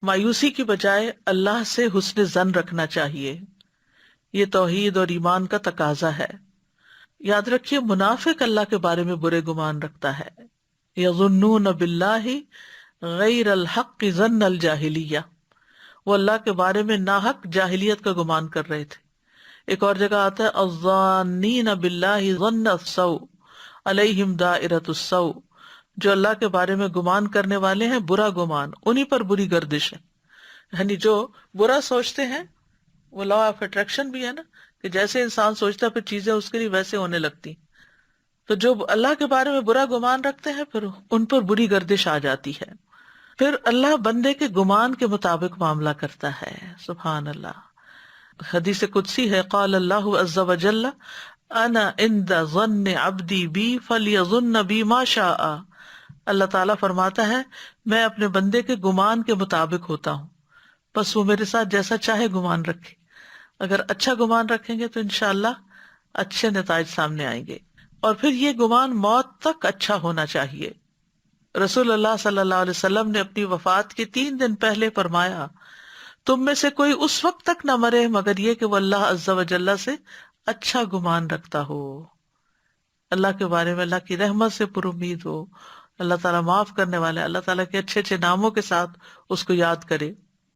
مایوسی کی بجائے اللہ سے حسن ظن رکھنا چاہیے، یہ توحید اور ایمان کا تقاضا ہے۔ یاد رکھیے منافق اللہ کے بارے میں برے گمان رکھتا ہے، یظنون باللہ غیر الحق ظن الجاہلیہ، وہ اللہ کے بارے میں ناحق جاہلیت کا گمان کر رہے تھے۔ ایک اور جگہ آتا ہے الظانین باللہ ظن السوء علیہم دائرۃ السوء، جو اللہ کے بارے میں گمان کرنے والے ہیں برا گمان، انہی پر بری گردش ہے۔ یعنی جو برا سوچتے ہیں، وہ لا آف اٹریکشن بھی ہے نا، کہ جیسے انسان سوچتا ہے پھر چیزیں اس کے لیے ویسے ہونے لگتی۔ تو جو اللہ کے بارے میں برا گمان رکھتے ہیں پھر ان پر بری گردش آ جاتی ہے۔ پھر اللہ بندے کے گمان کے مطابق معاملہ کرتا ہے، سبحان اللہ۔ حدیث قدسی ہے، قال اللہ عز وجل انا عند ظن عبدی بی فلیظن بی ما شاء۔ اللہ تعالیٰ فرماتا ہے میں اپنے بندے کے گمان کے مطابق ہوتا ہوں، بس وہ میرے ساتھ جیسا چاہے گمان رکھے۔ اگر اچھا گمان رکھیں گے تو انشاءاللہ اچھے نتائج سامنے آئیں گے۔ اور پھر یہ گمان موت تک اچھا ہونا چاہیے۔ رسول اللہ صلی اللہ علیہ وسلم نے اپنی وفات کے 3 دن پہلے فرمایا تم میں سے کوئی اس وقت تک نہ مرے مگر یہ کہ وہ اللہ عز و جل سے اچھا گمان رکھتا ہو، اللہ کے بارے میں اللہ کی رحمت سے پر امید ہو، اللہ تعالیٰ معاف کرنے والا ہے، اللہ تعالیٰ کے اچھے اچھے ناموں کے ساتھ اس کو یاد کرے۔